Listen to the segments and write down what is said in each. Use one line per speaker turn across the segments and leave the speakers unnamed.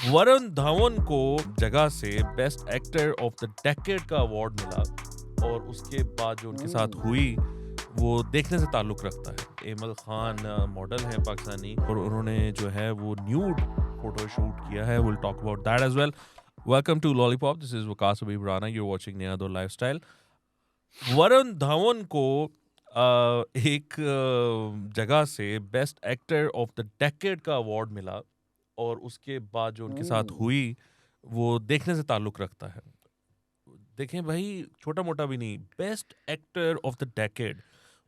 वरुण धवन को जगह से best actor of the decade का अवार्ड मिला और उसके बाद जो उनके साथ हुई वो देखने से ताल्लुक रखता है। एमल खान मॉडल है पाकिस्तानी और उन्होंने जो है वो न्यूड फोटो शूट किया है। Will talk about that as well. Welcome to Lollipop, this is Waqas Abib Rana, you are watching Naya Daur lifestyle. Varun Dhawan को एक जगह से best actor of the decade का अवार्ड मिला और उसके बाद जो उनके साथ हुई वो देखने से ताल्लुक रखता है। देखें भाई, छोटा मोटा भी नहीं, best actor of the decade.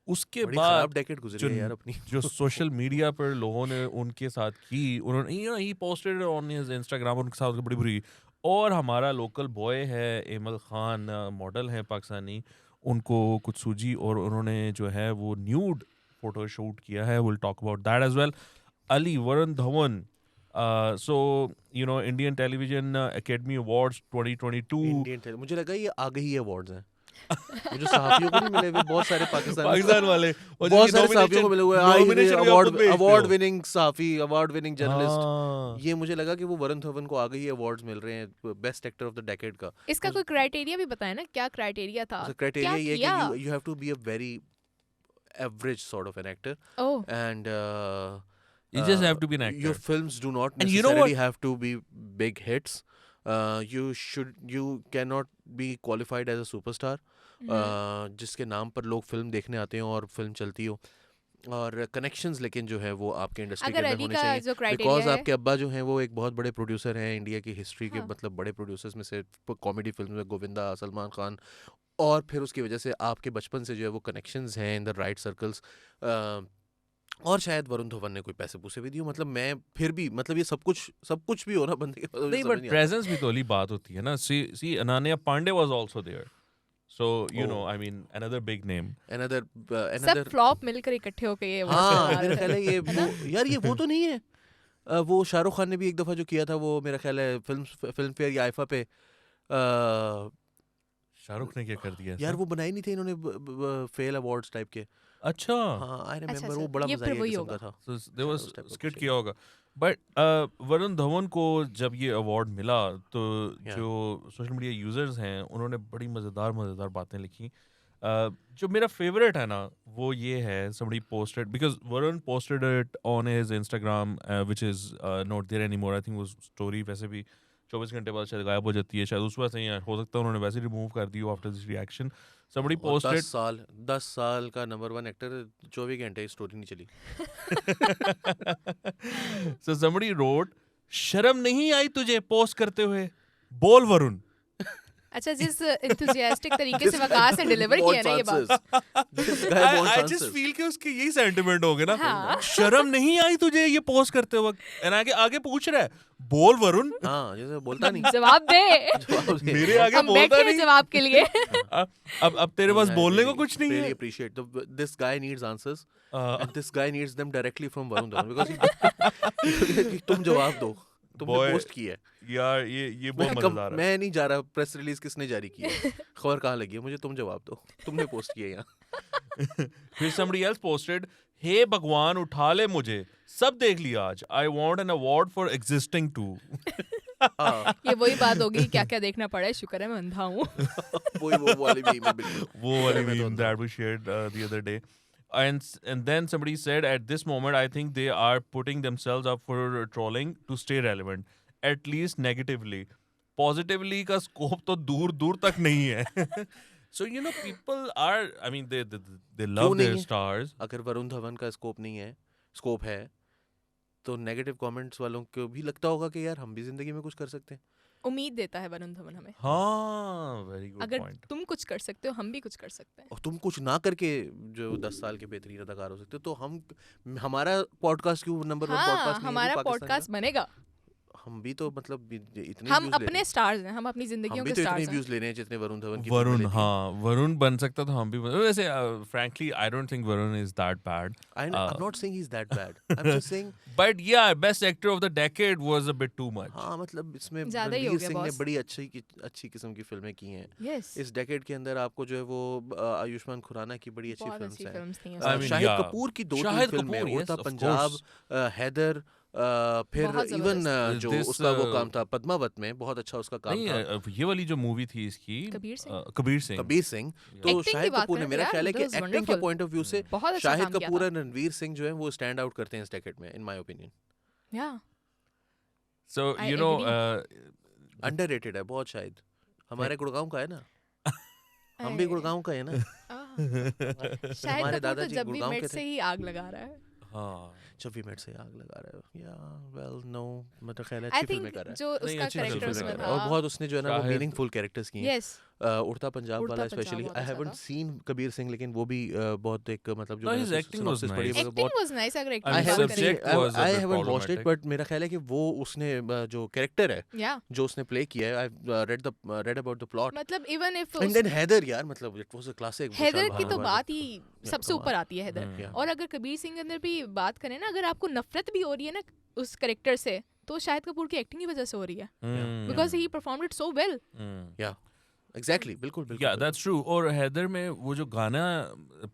उसके
बड़ी खराब
बाद
डेकेड गुजरी
जो
है यार अपनी।
जो सोशल मीडिया पर लोगों ने उनके साथ की, उन्होंने he posted on his Instagram, उनके साथ बड़ी बुरी। और हमारा लोकल बॉय है एमल खान मॉडल है पाकिस्तानी, उनको कुछ सूझी और उन्होंने जो है वो न्यूड फोटो शूट किया है। Will talk about that as well. Ali Varun Dhawan, so you know Indian Television Academy Awards 2022।
मुझे लगा ये आगे ही अवार्ड्स हैं। मुझे सहाफियों को नहीं मिले हुए, बहुत सारे
पाकिस्तान वाले और
बहुत सारे सहाफियों को मिले हुए
nomination
अवार्ड विनिंग सहाफी, अवार्ड विनिंग जर्नलिस्ट।
हाँ।
ये मुझे लगा कि वो वरुण धवन को आगे ही अवार्ड्स मिल रहे हैं best actor of the decade का।
इसका कोई क्राइटेरिया भी बताया ना, क्या क्राइटेरिया था?
क्राइटेरिया ये
क्या
है कि you have to be a very average sort of an actor and
You just have to be an actor.
your films do not
And you know
necessarily have to be big hits. You cannot be qualified as a superstar जिसके नाम पर लोग film देखने आते हैं और film चलती हो। और कनेक्शंस लेकिन जो है वो आपके इंडस्ट्री के अंदर होने चाहिए, बिकॉज आपके अब्बा जो हैं वो एक बहुत बड़े प्रोड्यूसर हैं इंडिया की हिस्ट्री के, मतलब बड़े प्रोड्यूसर्स में से कॉमेडी फिल्म में गोविंदा, सलमान खान, और फिर उसकी वजह से आपके बचपन से जो है वो कनेक्शंस हैं इन द राइट सर्कल्स। और शायद वरुण धवन ने कोई पैसे पूसे भी दिए, मतलब मैं फिर भी, मतलब ये सब कुछ भी हो ना बंदे के
नहीं, बट प्रेजेंस भी तो अली बात होती है ना। See Ananya Pandey was also there, so you know I mean another big name,
सब फ्लॉप मिलकर इकट्ठे होके ये
हाँ मेरा ख्याल है ये यार ये वो तो नहीं है। वो शाहरुख खान ने भी एक दफा जो किया था वो मेरा ख्याल है फिल्म फेयर या आईफा पे
शाहरुख ने क्या कर दिया
यार, वो बनाए नहीं थे इन्होंने फेल अवार्ड्स टाइप के।
अच्छा
हाँ आई रिमेंबर, वो बड़ा मजाकिया किस्म का था।
So there was skit किया होगा। बट वरुण धवन को जब ये अवार्ड मिला तो जो सोशल मीडिया यूजर्स हैं उन्होंने बड़ी मज़ेदार बातें लिखी। जो मेरा फेवरेट है ना वो ये है, somebody posted because Varun posted it on his Instagram which is not there anymore। I think वो स्टोरी वैसे भी 24 घंटे बाद शायद गायब हो जाती है, शायद उस वजह से हो सकता है उन्होंने वैसे रिमूव कर दी हो after this reaction. Somebody posted
10 साल का नंबर 1 एक्टर 24 घंटे स्टोरी नहीं चली।
So somebody wrote, शर्म नहीं आई तुझे पोस्ट करते हुए, बोल वरुण।
अच्छा, जिस एंथुसियास्टिक तरीके से वकास ने डिलीवर किया ना ये बात,
I just feel कि उसके यही सेंटिमेंट हो गए ना।
हाँ।
शर्म नहीं आई तुझे ये पोस्ट करते वक्त, एंड आगे पूछ रहा है, बोल वरुण।
हाँ जैसे बोलता नहीं,
जवाब दे।
मेरे आगे
हम
बोलता
बैठे हैं
नहीं।
जवाब के लिए।
अब तेरे पास बोलने को कुछ नहीं है।
Really appreciate this guy needs answers and this guy needs them directly from Varun Dhawan because तुम जवाब दो, तुमने पोस्ट की है
यार। ये बहुत मजेदार है।
मैं नहीं जा रहा प्रेस रिलीज किसने जारी की है, खबर कहाँ लगी है, मुझे तुम जवाब दो, तुमने पोस्ट किया यहाँ।
फिर somebody else posted, हे भगवान उठा ले मुझे, सब देख लिया आज, I want an award for existing too।
ये वही बात होगी, क्या क्या देखना पड़ा है, शुक्र है मैं अंधा हूँ।
वो वाली meme है बिल्कुल।
वो वाली meme that we shared the other day। And then somebody said, at this moment I think they are putting themselves up for trolling to stay relevant, at least negatively। Positively का scope तो दूर तक नहीं है। So you know people are, I mean they love their stars।
अगर वरुण धवन का scope है तो नेगेटिव कमेंट्स वालों को भी लगता होगा कि यार हम भी जिंदगी में कुछ कर सकते हैं।
उम्मीद देता है वरुण धवन हमें।
हाँ, वेरी गुड
अगर
पॉइंट।
तुम कुछ कर सकते हो हम भी कुछ कर सकते हैं।
और तुम कुछ ना करके जो 10 साल के बेहतरीन अदाकार हो सकते हो, तो हमारा पॉडकास्ट क्यों नंबर 1 पॉडकास्ट नहीं है?
हमारा पॉडकास्ट बनेगा।
हम भी तो मतलब इतने
हम अपने स्टार्स हैं, हम अपनी जिंदगियों के स्टार्स हैं।
हम भी तो इतने व्यूज ले रहे हैं जितने वरुण धवन की।
वरुण बन सकता तो हम भी वैसे frankly I don't think Varun is that bad।
I'm not saying he's that bad। I'm just saying
but yeah, best actor of the decade was a bit too much।
हाँ मतलब इसमें
ज़्यादा ही हो
रणवीर
गया
सिंह ने
बॉस।
बड़ी अच्छी किस्म की फिल्में की हैं।
Yes।
इस डेकेड के अंदर आपको जो है वो आयुष्मान खुराना की बड़ी अच्छी
बहुत
फिल्म्स
अच्छी
हैं।
फिल्म्स थी
I mean,
Shahid
yeah।
Kapoor की 2-3
शाहिद
फिल्में,
कपूर, yes,
उड़ता
of
पंजाब, हैदर, फिर
बहुत
इवन
जबरदस्त।
जो
This,
उसका वो काम था पद्मावत में, बहुत अच्छा उसका काम
नहीं
था।
ये वाली जो मूवी थी इसकी
कबीर सिंह।
कबीर सिंह
कबीर सिंह, तो
Acting की
शाहिद
बात
कपूर ने,
करें तो
मेरा
यार,
ख्याल है कि
that was
एक्टिंग के
wonderful.
पॉइंट ऑफ व्यू से
बहुत अच्छा
शाहिद
काम किया
कपूर
था.
और रणवीर सिंह जो है वो स्टैंड आउट करते हैं इस डेकेड में, in my opinion.
Yeah.
so
I
you know
agree.
Underrated है बहुत शायद। हमारे गुड़गांव का है ना, हम भी
I-
गुड़गांव का है ना।
आह, शाहिद
हमारे
कपूर तो
दादाजी
जब भी
गुड़गांव
मिड
के
से
थे।
ही आग लगा रहा है.
हाँ
जब भी मेट से आग लगा रहा है, या वेल नो, मतलब ख्याल है
आई
अच्छी फिल्में
थिंक
कर रहा है।
जो
नहीं,
उसका
अच्छी
अच्छी
कैरेक्टर
फिल्में
फिल्में
उसमें
कर रहा है, और
था.
बहुत उसने जो है ना वो
शाहिद-
मीनिंगफुल कैरेक्टर्स किए हैं।
यस.
उड़ता पंजाब
उड़ता
वाला
पंजाब
स्पेशली,
बहुत
आई
अच्छा
हैवंट
था.
सीन कबीर सिंह, लेकिन वो भी बहुत एक मतलब जो
No,
मैंने
his acting was
synopsis पढ़ी
nice.
है, वो
एक्टिंग
बहुत
वाज नाइस. अगर
I
एक्टिंग
I
mean,
की बात
haven't
करें.
subject was a
I
bit
haven't watched it,
problematic.
but मेरा ख्याल है कि वो उसने जो कैरेक्टर है
या
जो उसने प्ले किया है, I read about the plot,
मतलब even if
and then Haider यार, मतलब it was a classic।
Haider की तो
हाँ,
बात ही सबसे
कमाल।
ऊपर आती है हैदर.
हम्म।
और अगर कबीर सिंह के अंदर भी बात करें ना, अगर आपको नफरत भी हो रही है ना उस कैरेक्टर से, तो शाहिद कपूर की एक्टिंग की वजह से हो रही है.
Hmm.
Because he performed it so well.
या एग्जैक्टली, बिल्कुल बिल्कुल
या दैट्स ट्रू। और हैदर में वो जो गाना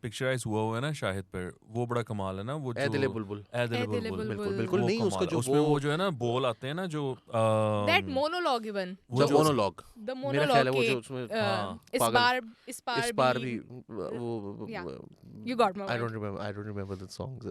पिक्चराइज हुआ हुआ है ना शाहिद पर, वो बड़ा कमाल है ना। वो
ए दिले
जो
बुलबुल,
ए दिले
ए दिले
बुलबुल,
बिल्कुल
बुलबुल.
बिल्कुल
वो
नहीं, उसका
कमाल है।
जो
उसमें वो जो है ना बोल आते हैं ना जो
दैट मोनोलॉग इवन
वो
द
जो-
मोनोलॉग,
द
मेरा ख्याल है
मोनोलॉग
वो
के
जो उसमें
हाँ,
इस
पागल-
बार
इस बार भी
Yeah.
वो
You got my
I
word.
don't remember the songs,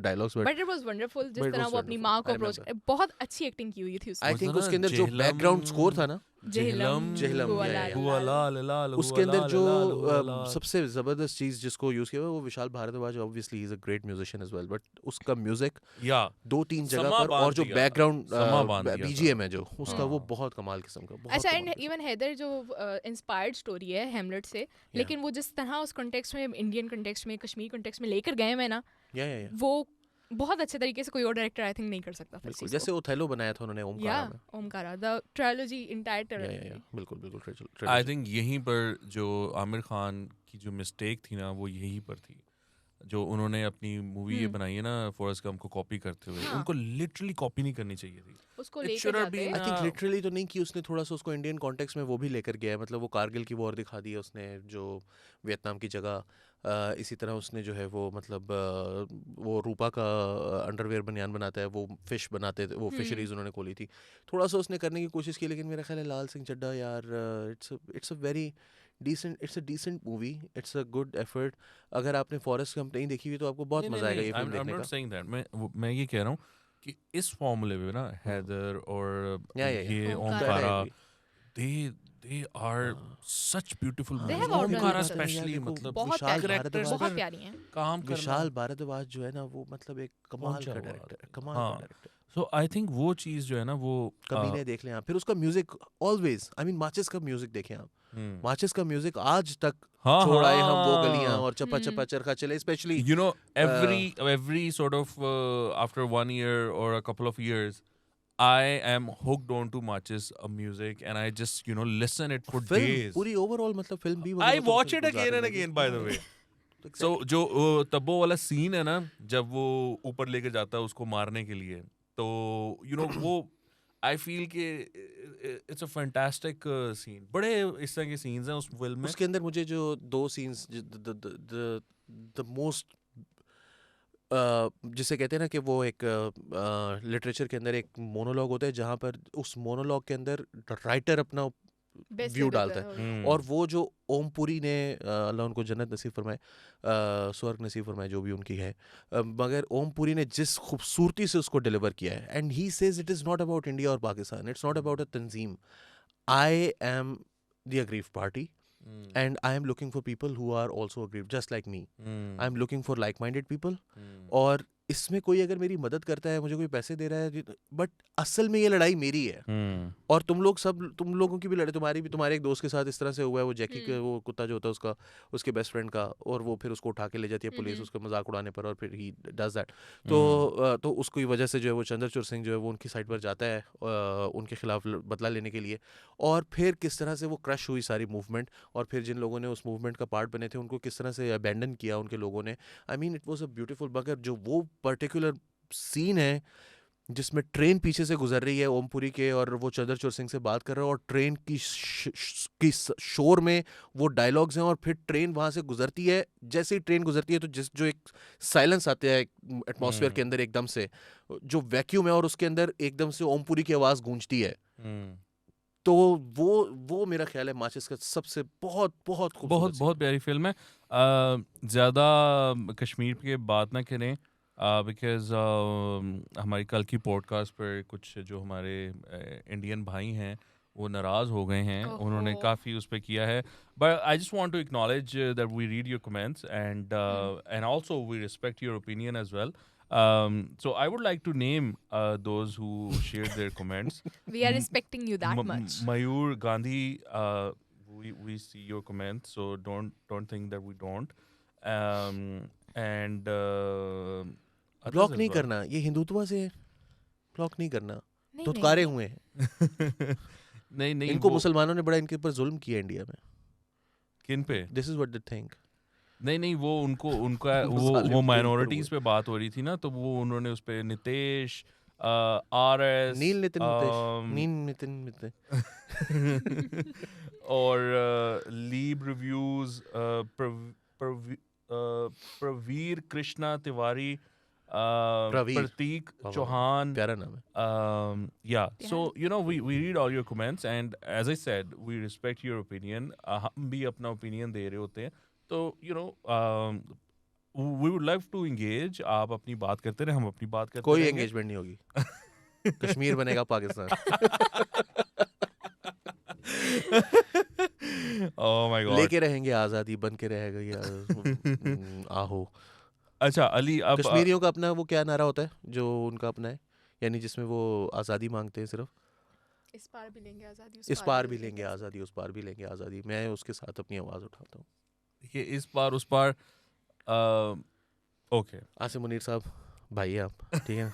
dialogues, but
but it was wonderful.
But
जिस
it
तरह
was
वो अपनी
wonderful.
माँ को
I
अप्रोच,
remember.
बहुत अच्छी एक्टिंग की हुई थी
I
उसमें.
think
ना
उसके अंदर जो
जेहलम-
बैकग्राउंड स्कोर था ना,
जेहलम,
जेहलम,
हुआ
या,
लाल
या,
हुआ
लाल.
लाल लाल,
उसके अंदर जो
हुआ लाल।
सबसे जबरदस्त चीज जिसको यूज किया हुआ है, वो Vishal Bhardwaj, obviously he is a great musician as well, but उसका म्यूजिक
या
2-3 जगह
समा
पर,
बांध
और जो
दिया,
बैकग्राउंड
समा बांध दिया था।
बीजीएम है जो उसका, वो
हाँ।
बहुत कमाल किस्म का, बहुत
अच्छा.
कमाल
एंड
किस्म
इवन हैदर जो इंस्पायर्ड स्टोरी है हेमलेट से, लेकिन वो जिस तरह उस कॉन्टेक्स्ट में, इंडियन कॉन्टेक्स्ट में, कश्मीर कॉन्टेक्स्ट में लेकर गए हैं ना,
का। या
वो बहुत अच्छे तरीके से कोई और डायरेक्टर आई थिंक नहीं कर सकता. फिर
बिल्कुल,
चीज़
जैसे ओथेलो बनाया था उन्होंने
को.
ओमकारा में।
ओमकारा द ट्रायलॉजी, इंटायर
या
ट्रायलॉजी.
बिल्कुल बिल्कुल
आई
trilogy।
थिंक यहीं पर जो आमिर खान की जो मिस्टेक थी ना, वो यहीं पर थी। जो उन्होंने अपनी मूवी ये बनाई है ना फॉरेस्ट गंप को कॉपी करते हुए,
हाँ.
उनको लिटरली कॉपी नहीं करनी चाहिए थी।
उसको
It
लेकर
should have
जाते
been
हैं.
आई थिंक
हाँ।
लिटरली तो नहीं कि उसने थोड़ा सा उसको इंडियन कॉन्टेक्स्ट में वो भी लेकर गया है, मतलब वो कारगिल की वॉर दिखा दी है उसने, जो वियतनाम की जगह। इसी तरह उसने जो है वो मतलब वो रूपा का अंडरवेयर बनियान बनाता है, वो फिश बनाते थे, वो फिशरीज उन्होंने खोली थी, थोड़ा सा उसने करने की कोशिश की, लेकिन मेरा ख्याल है लाल सिंह चड्ढा यार, it's a very decent, it's a decent movie, it's a good effort. अगर आपने फॉरेस्ट गंप नहीं देखी हुई तो आपको बहुत मजा आएगा ये फिल्म देखने का।
saying that. मैं ये कह रहा हूँ कि इस फॉर्मूले में ना हैदर और
या
ये
Omkara.
Omkara, they are such beautiful
They
movies.
have outdone
Omkara
themselves.
especially,
देखो,
मतलब
बहुत
विशाल
प्यारी
characters
बहुत
पर
प्यारी हैं.
काम करना।
विशाल भारद्वाज जो है ना, वो मतलब एक कमाल
पहुंचा
का
हुआ
डायरेक्टर है,
आदमी।
कमाल
हाँ।
का डायरेक्टर।
So I think वो चीज जो है ना वो
कभी नहीं देख लें आप, फिर उसका म्यूजिक ऑलवेज, आई मीन माचिस का म्यूजिक देखें आप,
हम्म।
माचिस का म्यूजिक आज तक
हाँ,
छोड़ आए हम वो
हाँ।
गलियां और चप्पा चप्पा चरखा चले, specially
You know, every sort of after 1 year or a couple of years, I am hooked on to Matches music, and I just listen it for
film
days.
पूरी ओवरऑल मतलब फिल्म भी
I watch it again and again, by the way. So जो तब्बो वाला scene है ना, जब वो ऊपर लेके जाता है उसको मारने के लिए, तो वो I feel कि it's a fantastic scene. बड़े इस तरह के scenes हैं उस फिल्म में.
उसके अंदर मुझे जो 2 सीन्स द मोस्ट जिसे कहते हैं ना कि वो एक लिटरेचर के अंदर एक मोनोलॉग होता है जहाँ पर उस मोनोलॉग के अंदर राइटर अपना
Best
व्यू
कर देता
डालता है,
है.
और वो जो ओमपुरी ने अल्लाह उनको जन्नत नसीब फरमाए, स्वर्ग नसीब फरमाए जो भी उनकी है, मगर ओमपुरी ने जिस खूबसूरती से उसको डिलीवर किया है, and he says it is not about India और Pakistan, it's not about a tanzeem, I am the aggrieved party and I am looking for people who are also aggrieved just like me. I am looking for like-minded people. और इसमें कोई अगर मेरी मदद करता है, मुझे कोई पैसे दे रहा है, बट असल में ये लड़ाई मेरी है, और तुम लोगों की भी लड़ाई, तुम्हारे एक दोस्त के साथ इस तरह से हुआ है, वो जैकी के वो कुत्ता जो होता है उसका, उसके बेस्ट फ्रेंड का, और वो फिर उसको उठा के ले जाती है पुलिस उसका मजाक उड़ाने पर, और फिर ही डज दैट, तो उसकी वजह से जो है वो चंद्रचूड़ सिंह जो है वो उनकी साइड पर जाता है उनके खिलाफ बदला लेने के लिए, और फिर किस तरह से वो क्रश हुई सारी मूवमेंट, और फिर जिन लोगों ने उस मूवमेंट का पार्ट बने थे उनको किस तरह से अबैंडन किया उनके लोगों ने। I mean it was a beautiful, मगर जो वो पर्टिकुलर सीन है जिसमें ट्रेन पीछे से गुजर रही है ओमपुरी के, और वो चंद्रचूड़ सिंह से बात कर रहा है, और ट्रेन की शोर में वो डायलॉग्स हैं, और फिर ट्रेन वहां से गुजरती है। जैसे ही ट्रेन गुजरती है तो जो एक साइलेंस आता है एटमॉस्फेयर के अंदर एकदम से, जो वैक्यूम है, और उसके अंदर एकदम से ओमपुरी की आवाज गूंजती है। तो वो मेरा ख्याल है माचिस का सबसे बहुत बहुत
बहुत
खूबसूरत
बहुत प्यारी फिल्म है। ज़्यादा कश्मीर की बात ना करें बिकॉज हमारी कल की पॉडकास्ट पर कुछ जो हमारे इंडियन भाई हैं वो नाराज़ हो गए हैं, उन्होंने
ओहो।
काफ़ी उस पर किया है। But I just want to acknowledge that we read your comments and also we respect your opinion as well. So I would like to name those who shared their comments.
We are respecting you that much.
Mayur Gandhi, we see your comments, so don't think that we don't. And others
block
as
नहीं
well.
करना, ये हिंदुत्व से block नहीं करना,
नहीं,
धुतकारे
नहीं।
हुए हैं।
नहीं नहीं
इनको
वो
मुसलमानों ने बड़ा इनके ऊपर जुल्म किया इंडिया में।
किन पे?
This is what they think.
नहीं नहीं वो उनका
वो
वो
जालिम
वो
के
माइनॉरिटीज
ऊपर
पे बात हो रही थी ना, तो वो उन्होंने उस पे नितेश RS
नील नितिन मितेश, नील नितिन मितेश।
और लीब रिव्यूज प्रवीर कृष्णा तिवारी
प्रवीर।
प्रतीक
वाह,
चौहान.
प्यारा नाम है।
Yeah, so you know we read all your comments and as I said we respect your opinion. हम भी अपना opinion दे रहे होते हैं, तो you know we would love to engage. आप अपनी बात करते रहे, हम अपनी बात करते
कोई
रहेंगे.
एंगेजमेंट नहीं होगी, कश्मीर बनेगा पाकिस्तान।
Oh my God.
लेके रहेंगे आजादी, बन के रहेगा ये आहो।
अच्छा अली, अब
कश्मीरियों का अपना वो क्या नारा होता है जो उनका अपना है, यानी जिसमें वो आज़ादी मांगते हैं सिर्फ,
इस पार भी लेंगे आज़ादी,
इस पार भी लेंगे आज़ादी, उस पार भी लेंगे आज़ादी। मैं उसके साथ अपनी आवाज़ उठाता हूँ।
ये इस पार उस पार. ओके.
आसिम मुनीर साहब, भाई आप ठीक है।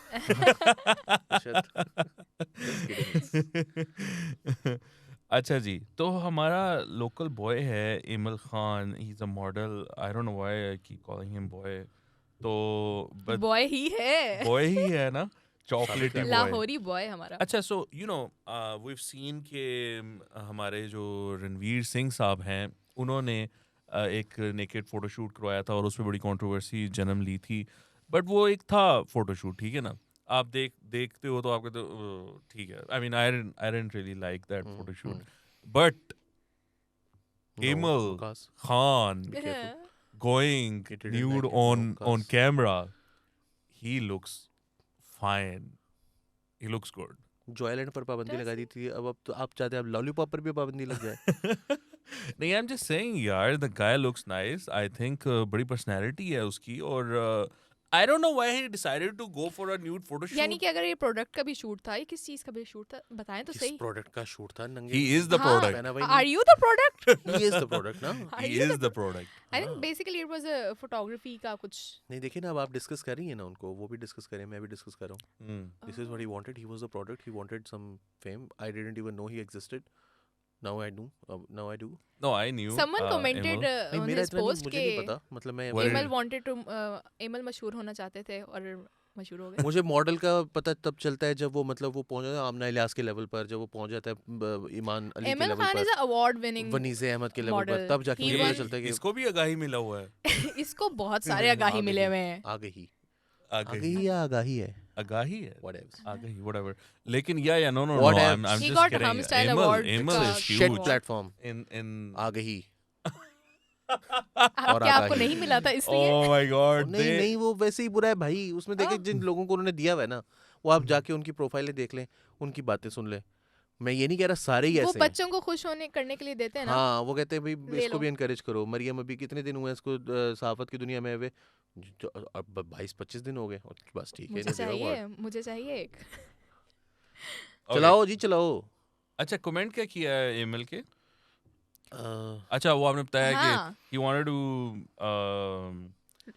अच्छा जी, तो हमारा लोकल बॉय है Emil Khan. He is a model. I don't know why I keep calling him boy. तो बट
बॉय ही है,
बॉय ही है ना, चॉकलेटी बॉय.
लाहौरी बॉय हमारा।
अच्छा, so you know we have seen के हमारे जो रणवीर सिंह साहब हैं, उन्होंने एक नेकेड फोटोशूट करवाया था और उसमें बड़ी कंट्रोवर्सी जन्म ली थी. बट वो एक था फोटोशूट, ठीक है ना. आप देखते हो तो आपको तो ठीक है. I mean I didn't really like that photoshoot. But Emil Khan going
He didn't
nude
like it,
on
no, cuz.
camera, he looks fine. He looks good.
Joyland पर पाबंदी लगा दी थी, अब तो आप चाहते हैं अब लॉलीपॉप पर भी पाबंदी लग जाए।
नहीं, I'm just saying यार, the guy looks nice. I think बड़ी personality है उसकी, और I don't know why he decided to go for a nude photo shoot.
यानी कि अगर ये प्रोडक्ट का भी शूट था, ये किस चीज का भी शूट था, बताएं तो
किस
सही।
प्रोडक्ट का शूट था? नंगे
He is the
हाँ,
product.
पहना भाई
Are you the product?
he is the product ना।
He is the product.
I think basically it was a photography का कुछ।
नहीं देखिए ना, अब आप डिस्कस कर रही हैं ना उनको, वो भी डिस्कस करें, मैं भी डिस्कस कर रहा हूँ। This is what he wanted. He was the product. He wanted some fame. I didn't even know he existed. Now I do. Now I do.
No, I knew.
Someone commented
नहीं
on
मेरा
his
इतना नहीं,
post
मुझे
के
नहीं पता, मतलब मैं
What
Emil wanted to Emil मशहूर होना चाहते थे और मशहूर हो गए।
मुझे मॉडल का पता तब चलता है जब वो मतलब वो पहुंच जाता है आमना इलियास के लेवल पर, जब वो पहुंच जाता है ईमान अली के
एमल
लेवल
खान
पर,
is a award winning.
Vaneeza Ahmed के लेवल पर,
model.
तब जाके
He
मुझे पता
won-
चलता है कि
इसको भी आगाही मिला हुआ है.
इसको बहुत सारे आगाही
आगे
मिले
ही,
हुए हैं।
आगे ही
आगाही
या आगाही है,
आगाही है.
whatever.
आगाही, whatever. लेकिन yeah, no,
What
I'm
He
just
got
kidding.
Hum Style
Emil
Award
is
का
Shit
huge.
platform
in
आगे ही।
अब
और
क्या आपको
आगाही।
नहीं मिला था इसलिए?
Oh my God.
नहीं नहीं, वो वैसे ही बुरा है भाई। उसमें देखे जिन लोगों को उन्होंने दिया हुआ है ना, वो आप जाके उनकी प्रोफाइलें देख लें, उनकी बातें सुन लें। मैं ये नहीं कह रहा सारे ही
वो
ऐसे हैं।
बच्चों को खुश होने करने के लिए देते हैं ना।
हाँ, वो कहते हैं भाई
ले
इसको
लो।
भी इनकरेज करो। मरियम अभी कितने दिन हुए इसको सहाफत की दुनिया में हुए? 22-25 दिन हो गए। बस ठीक है,
मुझे
इन्हें दे दो
चाहिए,
award।
मुझे चाहिए एक।
Okay.
चलाओ जी चलाओ।
अच्छा, कमेंट क्या किया है एमएल के?
अ,
अच्छा, वो आपने बताया
हाँ,
कि he wanted to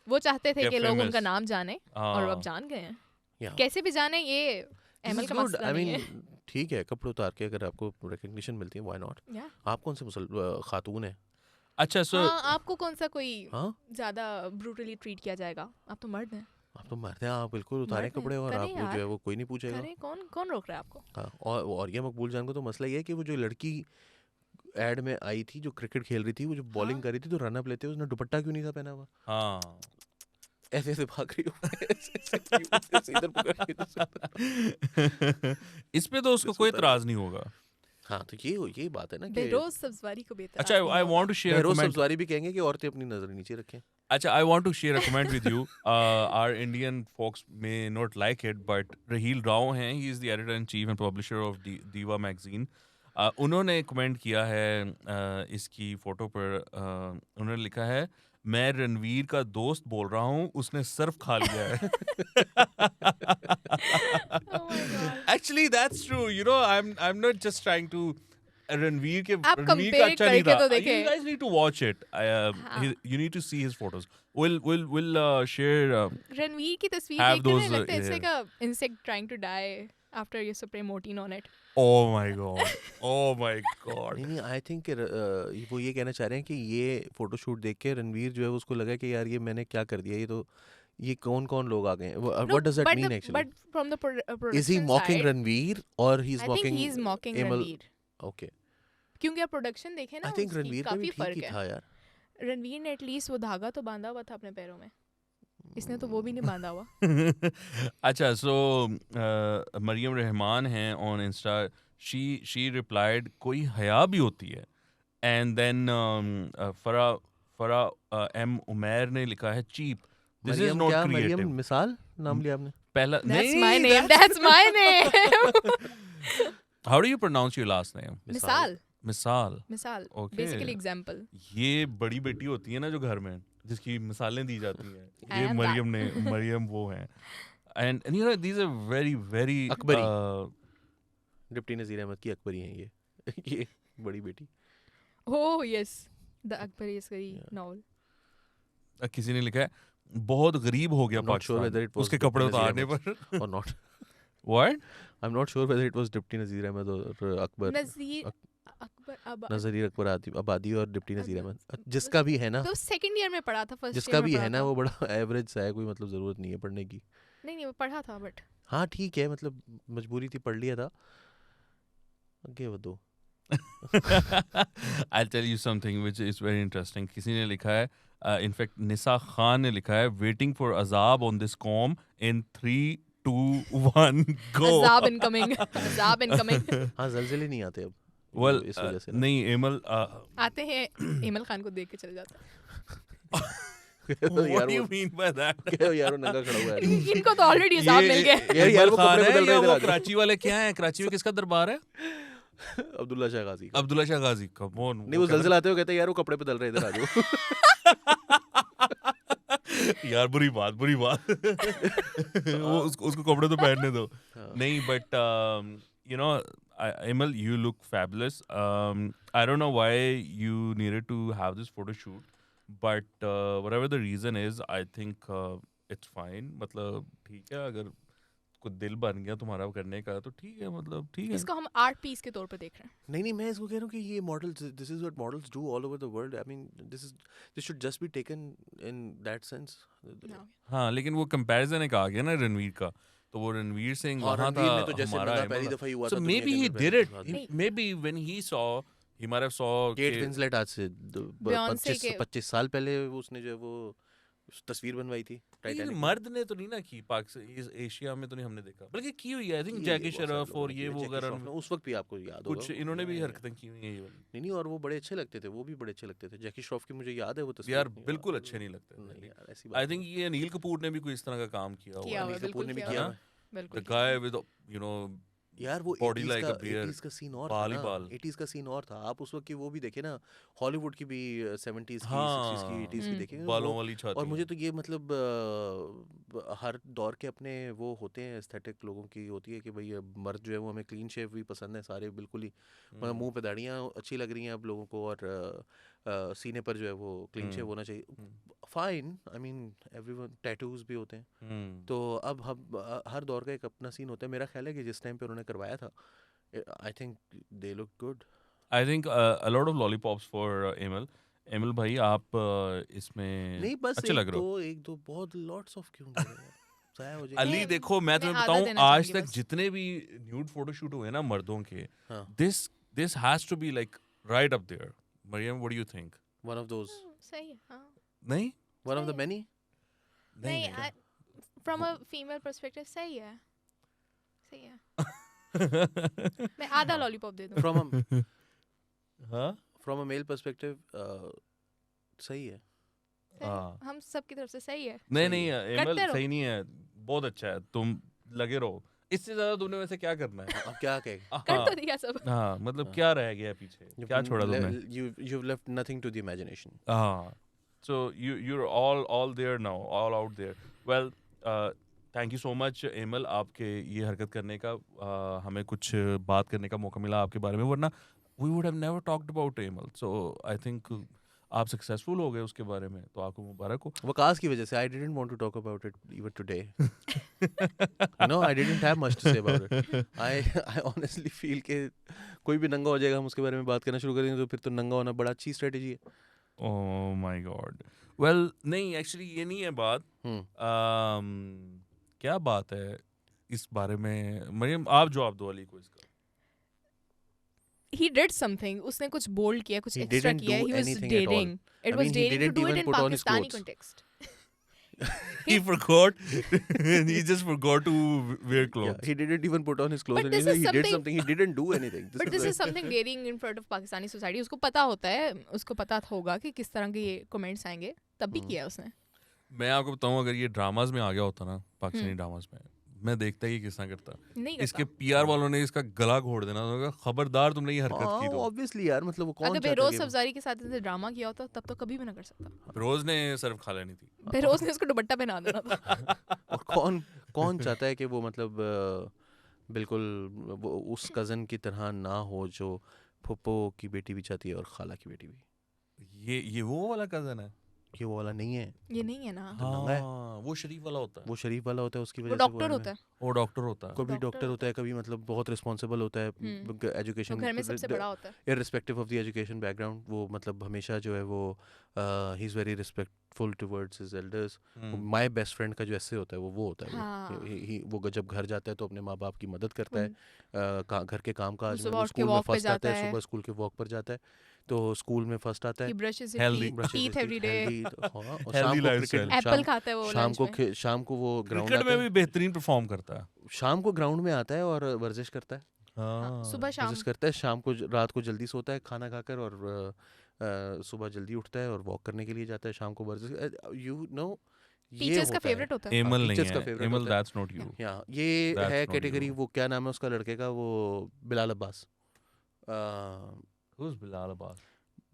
वो चाहते थे
get
कि लोग
famous.
उनका नाम जाने और अब
हाँ.
जान गए हैं।
Yeah.
कैसे भी जाने, ये
This
एमएल
is
का
good.
मसला
I
नहीं
mean,
है।
ठीक है, कपड़े उतार के अगर आपको रिकग्निशन मिलती है, व्हाई नॉट।
Yeah.
आप कौन से खातून है?
अच्छा, so
हाँ, आपको कौन सा कोई
हाँ
ज्यादा ब्रूटली ट्रीट किया जाएगा? आप तो मर्द हैं।
आप तो मरते हैं, आप बिल्कुल उतारें
मर्द हैं,
कपड़े और
करें
आपको जो
यार,
है वो कोई नहीं पूछेगा।
करें, कौन कौन रोक रहा है आपको?
हाँ, और ये मकबूल जान को तो मसला ये है कि वो जो लड़की एड में आई थी जो क्रिकेट खेल रही थी, वो जो बॉलिंग
हाँ
कर रही थी, तो रन अप लेते हुए उसने दुपट्टा क्यों नहीं था पहना हुआ?
हाँ
ऐसे ऐसे भाग रही हो ऐसे क्यों? ऐसे इधर पकड़ के इधर से
इस पे तो उसको कोई
उधर।
इतराज नहीं होगा.
हाँ, तो ये बात है ना कि
बेरोज सब्जवारी को बेहतर
अच्छा, I want to share a
Behroz
comment.
Sabzwari भी कहेंगे कि औरतें अपनी नजर नीचे रखें।
Acha, I want to share a comment with you. Our Indian folks may not like it, but Raheel Rao हैं, he is the editor-in-chief and publisher of Diva magazine. उन्होंने कमेंट किया है इसकी फोटो पर. उन्होंने लिखा है, मैं रणवीर का दोस्त बोल रहा हूँ, उसने सर्फ खा लिया है.
Oh my God.
Actually, that's true. You know, I'm not just trying to. Ranveer के
आप
रणवीर का
compare
अच्छा नहीं
करके
था.
तो
You
देखें.
guys need to watch it.
हाँ.
You need to see his photos. We'll share.
Ranveer की तस्वीर
Have
देख के
those,
ना लगता है it's
yeah.
like a insect trying to die after you spray Mortein on it.
Oh my god. Oh my god.
नहीं I think वो ये कहना चाह रहे हैं कि ये फोटोशूट देख के रणवीर जो है उसको लगा कि यार ये मैंने क्या कर दिया, ये कौन कौन लोग आ गए हैं?
No,
what does that
but
mean
the-
actually?
But from the
is he
production
mocking
side,
Ranveer और he is
I think
mocking
he's mocking
Emal?
Ranveer.
Okay,
क्योंकि आप प्रोडक्शन देखें ना
आई थिंक
उसकी,
रणवीर का
काफी
भी ठीक
फर्क
ही
है.
था यार.
रणवीर ने एटलीस्ट वो धागा तो बांधा हुआ था अपने पैरों में, इसने तो वो भी नहीं बांधा हुआ.
अच्छा, so मरियम रहमान हैं on Insta. She replied, कोई हया भी होती है. And then फरा M उमैर ने लिखा है cheap. This is
Maryam
not
क्या?
creative.
मरियम मिसाल नाम लिया आपने?
पहला
That's
नहीं,
my name. That's my name.
How do you pronounce your last name?
मिसाल.
मिसाल.
मिसाल.
Okay.
Basically example.
ये बड़ी बेटी होती है ना जो घर में जिसकी मिसालें दी जाती हैं.
I
ये
am
मरियम वो हैं. And you know these are very
Akbari. Deputy Nazir Ahmad की अकबरी हैं ये ये बड़ी बेटी.
Oh yes. The Akbari Asghari
Yeah.
novel.
किसी ने लिखा है बहुत गरीब हो गया
Not sure whether
Pakistan
it was
उसके
Dipti
कपड़े
Nazir
उतारने
Ahmed.
पर.
or not.
What?
I'm not sure whether it was deputy Nazir Ahmad और अकबर
नज़ीर अकबर
नज़ीर अकबर आबादी और डिप्टी नज़ीर
अकबर-
अहमद जिसका भी है ना,
तो सेकंड ईयर में पढ़ा था, फर्स्ट
जिसका भी है ना वो बड़ा एवरेज सा है, कोई मतलब ज़रूरत नहीं है पढ़ने की.
नहीं वो पढ़ा था बट
हाँ ठीक है, मतलब मजबूरी थी, पढ़ लिया था. आगे बढ़ो.
I'll tell you something which is very interesting. किसी ने लिखा है in fact निसा खान ने लिखा है waiting for azab on this com in 3 2 1 go.
अजाब इनकमिंग. अजाब इनकमिंग.
हाँ जलजिले नहीं आते अब.
Well,
इस वजह से ना.
नहीं एमल
आते हैं इमल खान को देख के चले जाता है.
what do you mean by that?
क्या यार वो नंगा खड़ा हुआ है.
इनको तो ऑलरेडी अजाब मिल गया.
यार वो
खान
कपड़े
है
बदल
या
रहे थे
वो
रात में.
कराची वाले क्या है? कराची में किसका दरबार है?
अब्दुल्ला शाह गाजी.
अब्दुल्ला शाह गाजी. Come on.
नहीं वो जलजिला आते हुए कहते हैं यार वो कपड़े बदल रहे थे राजू.
यार बुरी बात वो उसको कपड़े तो पहनने दो. नहीं but you know Emil, you look fabulous. I don't know why you needed to have this photo shoot, but whatever the reason is, I think it's fine. मतलब ठीक है, अगर कोई दिल बन गया तुम्हारा करने का तो ठीक है, मतलब ठीक है.
इसको हम आर्ट पीस के तौर पे देख रहे हैं.
नहीं मैं इसको कह रहा हूँ कि ये models, this is what models do all over the world. I mean this should just be taken in that sense.
हाँ, लेकिन वो कंपैरिजन एक आ गया ना रणवीर का, तो वो रणवीर सिंह
और
वहाँ
रणवीर
था
ने तो जैसे
हमारा
बंदा पहली दफा ही हुआ
so
था
maybe he
दुनिया के
did
अंदर
it.
पहली दफा.
Maybe when he saw, he might have saw
Kate
कि
विंसलेट आज से
Beyonce के-
25 साल पहले उसने जो है वो तस्वीर बनवाई थी
लेकिन
टाइटैनिक में.
मर्द ने तो नहीं ना की, पाकिस्तान इस एशिया में तो नहीं हमने देखा, बल्कि की हुई है. आई थिंक
ये
जैकी
बहुत सारे
शरफ
लोगों
और
ने
ये
की है,
वो
जैकी
वगैरह
श्रॉफ ने, उस वक्त भी आपको याद होगा
कुछ इन्होंने भी
Yeah, yeah.
हरकतें की हुई हैं ये वाली.
नहीं और वो बड़े अच्छे लगते थे, वो भी बड़े अच्छे लगते थे. जैकी श्रॉफ की मुझे याद है वो तस्वीर.
यार बिल्कुल अच्छे नहीं लगते.
नहीं यार ऐसी
आई
बात
थिंक ये अनिल कपूर ने भी कोई इस तरह का काम किया
किया
हुआ
हुआ
है.
है,
कपूर ने भी
बिल्कुल
किया
किया
हुआ है.
बिल्कुल.
The guy with you know
यार वो
Body
80s
like
का
a bear.
80s का सीन और
बाल ही
था
बाल.
ना. 80s का सीन और था. आप उस वक्त की वो भी देखे ना, हॉलीवुड की भी 70s की
हाँ.
60s की 80s की देखे
बालों वाली छाती.
और मुझे तो ये मतलब हर दौर के अपने वो होते हैं एस्थेटिक, लोगों की होती है कि भाई अब मर्द जो है वो हमें क्लीन शेव भी पसंद है सारे, बिल्कुल ही मतलब मुंह पे दाढ़ियाँ अच्छी लग रही हैं अब लोगों को, और सीने पर जो है वो क्लीन शेव होना चाहिए. Fine, I mean everyone, tattoos भी होते हैं. तो अब हम हर दौर का एक अपना सीन होता है. मेरा ख्याल है कि जिस टाइम पे उन्होंने करवाया था, I think they look good.
I think a lot of lollipops for Emil. Emil भाई आप इसमें
नहीं बस
अच्छे लग रहे हो.
एक दो बहुत लॉट्स ऑफ क्यों दे रहे हैं? ज़ाया हो
अली
जाएगी।
देखो मैं तुम्हें
आधा
बताऊं
देना
आज
चाहूंगी
तक
बस।
जितने भी न्यूड फोटोशूट हुए ना मर्दों के
हाँ,
this has to be like right up there Mariam what do you think
one of those,
सही है हाँ
नहीं
one of the
सही है।
many.
नहीं
नहीं
फ्रॉम अ फीमेल पर्सपेक्टिव सही है सही है
नहीं
मैं आधा लॉलीपॉप दे दूँ
From a
हाँ
from a male perspective, सही है.
हाँ।
हम सबकी तरफ से सही है
नहीं
सही
नहीं
है।
एमल
करते रहो।
सही नहीं है बहुत अच्छा है तुम लगे रहो इससे ज्यादा तुमने वैसे क्या करना है
अब क्या कहे?
कर तो
हाँ
दिया सब
हाँ मतलब
हाँ।
क्या रह गया पीछे क्या छोड़ा तुमने
You've left nothing to the imagination.
हाँ so you're all there now all out there well thank you so much Emil आपके ये हरकत करने का हमें कुछ बात करने का मौका मिला आपके बारे में वरना we would have never talked about Amal so I think आप सक्सेसफुल हो गए उसके बारे में तो आपको मुबारक हो
वकास की वजह से I didn't want to talk about it even today. You know, I didn't have much to say about it. I honestly feel कि कोई भी नंगा हो जाएगा हम उसके बारे में बात करना शुरू करेंगे तो फिर तो नंगा होना बड़ा अच्छी स्ट्रेटजी है.
ओह माय गॉड वेल नहीं एक्चुअली ये नहीं है बात क्या बात है इस बारे में मरियम आप जवाब दो अली को इसका
he did something उसने कुछ बोल्ड किया कुछ
He
एक्स्ट्रा
didn't
किया
do
he was
anything at all.
daring it
I
was
mean, he
daring to
didn't
do it
even
in
put on his
Pakistani
clothes.
context
he forgot he just forgot to wear
Yeah,
clothes
he didn't even put on his clothes.
But
and
this
he
is
did
something-
something. He didn't do anything.
but this is something daring in front of Pakistani society उसको पता होता है उसको पता होगा कि किस तरह के ये कमेंट्स आएंगे तब भी किया उसने
मैं आपको बताऊं अगर ये ड्रामाज में आ गया होता ना पाकिस्तानी ड्रामाज में मैं देखता ही किस तरह करता
नहीं
इसके
करता
पीआर वालों ने इसका गला घोड़ देना था खबरदार तुमने ये हरकत की तो
obviously यार मतलब वो कौन
अगर
चाहता है
बेरोज
कि-
सब्जारी के साथ इसने ड्रामा किया होता तब तो कभी भी ना कर सकता
रोज ने सर्फ खा लेनी थी
बेरोज ने उसको दुपट्टा पहना देना था
और कौन चाहता है कि वो मतलब बिल्कुल वो उस कज़न की तरह ना हो जो फुप्पो की बेटी भी चाहती है और खाला की बेटी भी.
ये वो वाला कजन है
ये वो वाला नहीं है.
ये नहीं है ना
नंगा है।
हाँ वो शरीफ वाला होता है
वो शरीफ वाला होता है उसकी
वो
वजह से
डॉक्टर होता है
वो डॉक्टर होता है
कभी
डॉक्टर
डॉक्टर होता है कभी मतलब बहुत रिस्पॉन्सिबल होता है
वो
एजुकेशन
घर में सबसे बड़ा होता है
irrespective of the education background वो मतलब हमेशा जो है वो he is very respectful towards his elders. My best friend का जो ऐसे होता है वो होता है
हाँ।
वो जब घर जाता है तो अपने माँ बाप की मदद करता है घर के काम काज में
सुबह
वो
उठ के
स्कूल में
walk पे
फर्स्ट आता
जाता
है
है।
सुबह स्कूल के वॉक पर जाता है तो स्कूल में फर्स्ट आता
he
है
brushes his
Healthy.
teeth,
brushes his
teeth every
teeth,
day
healthy, हाँ, और
Healthy
शाम को
lifestyle.
cricket-
एप्पल खाता है वो
शाम
lunch
को
में
शाम को वो ग्राउंड
क्रिकेट में
आता
भी
है
बेहतरीन परफॉर्म करता है
शाम को ग्राउंड में आता है और वर्जिश करता है
हाँ, सुबह शाम
वर्जिश करता है शाम को रात को जल्दी सोता है खाना खाकर और सुबह जल्दी उठता है और वॉक करने के लिए जाता है शाम को वर्जिश यू नो
टीचर्स का फेवरेट होता है
एमल नहीं
teachers का
है
favorite
एमल
होता है।
दैट्स नॉट यू
यहाँ ये
That's
है
not
कैटेगरी
you.
वो क्या नाम है उसका लड़के का वो Bilal Abbas
Who's Bilal Abbas?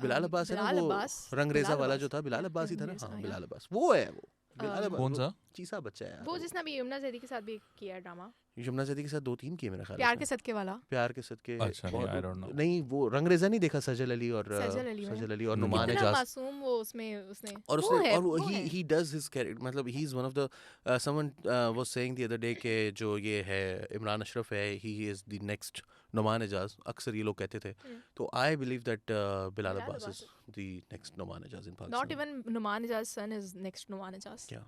Bilal Abbas है ना
बिलाल
वो
अब्बास,
रंगरेजा
बिलाल
वाला
अब्बास।
जो था बिलाल
Yeah,
अब्बास ही था ना
रंगरेजा,
हाँ
yeah.
बिलाल अब्बास वो है वो बिलाल अब्बास
कौन
वो
सा
चीसा बच्चा है
वो जिसने अभी यमुना जैदी के साथ भी किया ड्रामा
यमुना जैदी के साथ 2-3 किए मेरा ख्याल
प्यार
है
के सदके वाला
प्यार के सदके
अच्छा, नहीं, I don't know.
नहीं वो रंगरेजा नहीं देखा सजल अली और
सजल अली में।
सजल अली और
नहीं,
नुमान
इतना
एजाज
मासूम वो उसमें उसने
और
वो
उसने
है,
और
वो
ही
है।
ही डज हिज कैरेक्टर मतलब he is one of the someone was saying the other day के जो ये है इमरान अशरफ है he is the next Numan Ijaz अक्सर ये लोग कहते थे तो I believe that Bilal
Bilal
Abbas
Abbas
is the next Numan Ijaz in
Not
Pakistan
even Numan Ijaz's son is next Numan Ijaz.
क्या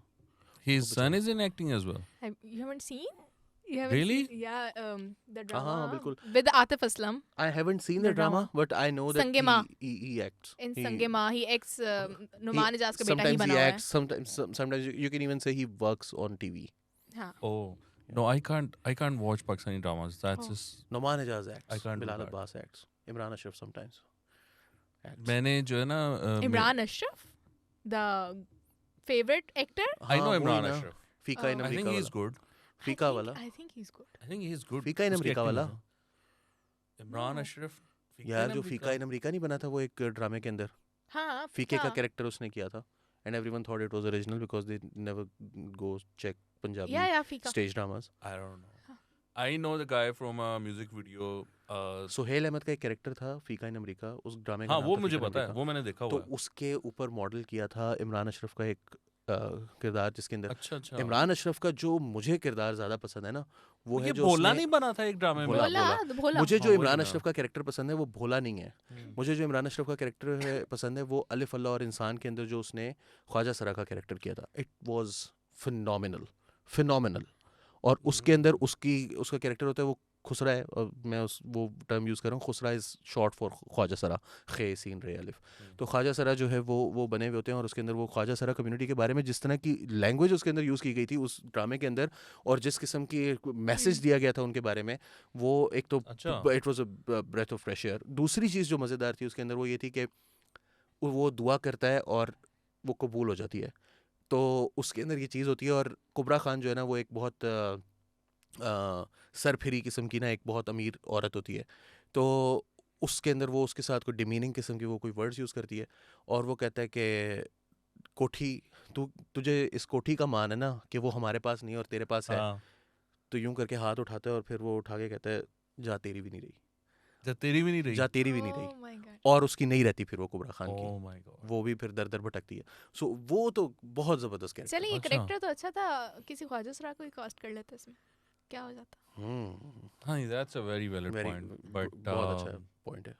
His son is in acting as well.
You haven't seen? You haven't
Really?
Seen? Yeah, the drama
बिल्कुल।
with Atif Aslam
I haven't seen the
The
drama
drama.
but I know that
Sangema.
he acts
in
He-
Sangema. He ex Numan Ijaz का बेटा ही
sometimes
बना
he
हुआ है।
acts sometimes you can even say he works on TV
हाँ,
Oh no, I can't watch Pakistani dramas. That's
Oh.
just
Numan Ejaz acts
I can't do
Bilal
that.
Abbas acts Imran Ashraf sometimes acts.
मैंने जो है ना
Imran Ashraf, the favorite actor.
I know
हाँ,
Imran
वही ना,
Ashraf.
फीका इन
I
I think
America
he's
वाला
good.
फीका वाला
I think he's good.
I think he's good.
फीका इन
उसकी
अमेरिका
acting
वाला
है। इमरान
No.
अशरफ
यार जो फीका इन अमेरिका नहीं बना था वो एक ड्रामे के अंदर
हाँ,
फीके का
हाँ।
कैरेक्टर उसने किया था and everyone thought it was original because they never go check Punjabi
Yeah, Fika.
Stage dramas
I don't know. I know the guy from a music video.
Suhail Ahmed का एक कैरेक्टर था फीका इन अमेरिका उस ड्रामे का
हाँ
नाम
वो
था
मुझे
फीका इन
पता है
अमेरिका।
वो मैंने देखा
तो
हुआ है।
उसके ऊपर मॉडल किया था इमरान अशरफ का एक किरदार जिसके अंदर
अच्छा अच्छा
इमरान अशरफ का जो मुझे किरदार ज्यादा पसंद है ना वो
ये
है जो
भोला
उसने-
नहीं बना था एक ड्रामे में
भोला,
भोला, भोला।
मुझे
हाँ,
जो
वही
इमरान
ना।
अशरफ का कैरेक्टर पसंद है वो भोला नहीं है मुझे जो इमरान अशरफ का कैरेक्टर है पसंद है वो अलिफ अल्लाह और इंसान के अंदर जो उसने ख्वाजा सरा का कैरेक्टर किया था इट वाज फिनोमिनल फिनोमिनल। और उसके अंदर उसका कैरेक्टर होता है वो खुसरा है, और मैं वो टर्म यूज़ कर रहा हूँ, खुसरा इज़ शॉर्ट फॉर ख्वाजा सरा, खे सीन रे अलिफ। तो ख्वाजा सरा जो है वो बने हुए होते हैं, और उसके अंदर वो ख्वाजा सरा कम्युनिटी के बारे में जिस तरह की लैंग्वेज उसके अंदर यूज़ की गई थी उस ड्रामे के अंदर, और जिस किस्म की मैसेज दिया गया था उनके बारे में, वो एक तो
अच्छा।
It was a breath of fresh air. दूसरी चीज़ जो मज़ेदार थी उसके अंदर वो ये थी कि वो दुआ करता है और वो कबूल हो जाती है। तो उसके अंदर ये चीज़ होती है, और कुबरा खान जो है ना वो एक बहुत सरफिरी किस्म की ना एक बहुत अमीर औरत होती है। तो उसके अंदर वो उसके साथ कोई डिमीनिंग किस्म की वो कोई वर्ड्स यूज़ करती है, और वो कहता है कि कोठी, तुझे इस कोठी का मान है ना कि वो हमारे पास नहीं है और तेरे पास है।
हाँ,
तो यूं करके हाथ उठाता है, और फिर वो उठा के कहता है जा तेरी भी नहीं रही,
जब तेरी भी नहीं रही।
जा तेरी भी नहीं
Oh
रही।
my God.
और उसकी नहीं रहती फिर वो कुबरा खान की,
ओह माय गॉड।
वो भी फिर दर दर भटकती है। सो वो तो बहुत ज़बरदस्त कैरेक्टर।
चलिए ये
अच्छा।
करेक्टर तो अच्छा था, किसी ख्वाजा सरा को ही कास्ट कर लेते इसमें, क्या हो जाता?
हाँ, that's a very valid
very
point, but
बहुत अच्छा पॉइंट है।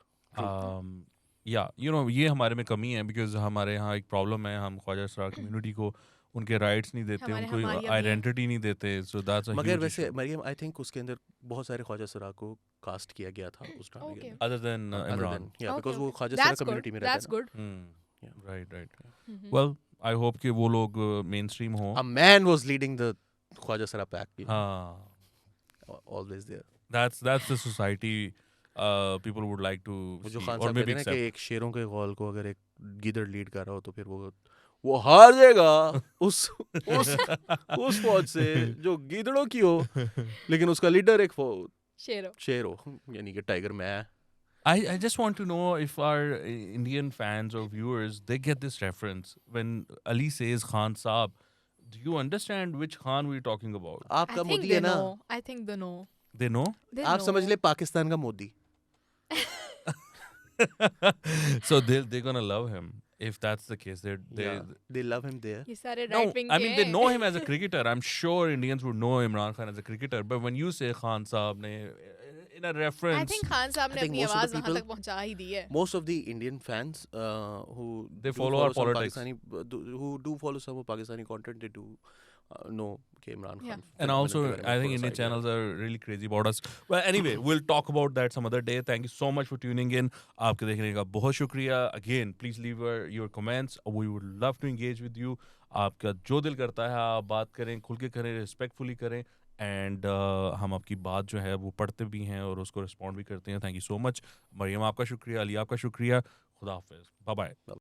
या ये हमारे में कमी है, बिकॉज हमारे यहाँ एक प्रॉब्लम है, हम ख्वाजा सरार कम्युनिटी को उनके राइट्स नहीं देते,
हमारे
उनको
हमारिया भी हैं।
आइडेंटिटी नहीं देते, सो दैट्स अ
मगर
ह्यूज
वैसे
इशू
मरियम आई थिंक उसके अंदर बहुत सारे ख्वाजा सरा को कास्ट किया गया था उस ड्रामे के
Okay.
अंदर।
Other than
other
Imran.
than yeah,
Okay,
because वो
okay.
ख्वाजा सरा
That's good.
कम्युनिटी में रहता
That's
है
good.
Yeah.
Right right.
Mhm.
Well I hope कि वो लोग मेन स्ट्रीम हो।
ना। A man was leading the Khwaja सरा pack, you know,
हाँ,
always there.
that's the society people would like to
वो जो
see
खान
or
साहब
maybe
कहते हैं ना कि
accept.
एक शेरों के गौल को अगर एक गीदड़ लीड कर रहा हो तो फिर वो हार जाएगा उस फौज से जो गीदड़ों की हो, लेकिन उसका लीडर एक
शेरो।
शेर हो, यानी कि टाइगर मैं।
I just want to know if our Indian fans or viewers they get this reference when Ali says Khan Saab. Do you understand which Khan we're talking about?
I
आपका
think
Modi
they
है ना,
know. I think they know.
They know?
They
आप समझ
know.
ले पाकिस्तान का Modi.
So they're gonna love him if that's the case. They
Yeah, they love him there.
ये सारे
no,
right wing
I
के
mean they
हैं।
know him as a cricketer. I'm sure Indians would know Imran Khan as a cricketer. But when you say Khan Saab ne in a
I
reference,
think Khan साहब
I
ने
think
अपनी
most of the
आवाज वहाँ
people-
तक पहुँचा ही दी है।
Most of the Indian fans who
They
do
follow our
some
politics.
who do follow some of Pakistani content, they do know कि Imran Khan
Yeah.
and also
के बारे में
I think
थोड़ा
Indian
सा idea
channels are really crazy about us. Well, anyway, we'll talk about that some other day. Thank you so much for tuning in. आपके देखने का बहुत शुक्रिया. Again, please leave your comments. We would love to engage with you. आपका जो दिल करता है आप बात करें, खुल के करें, respectfully करें. एंड हम आपकी बात जो है वो पढ़ते भी हैं और उसको रिस्पॉन्ड भी करते हैं. Thank you so much. Mariam आपका शुक्रिया, अली आपका शुक्रिया. खुदा हाफिज़. Bye bye.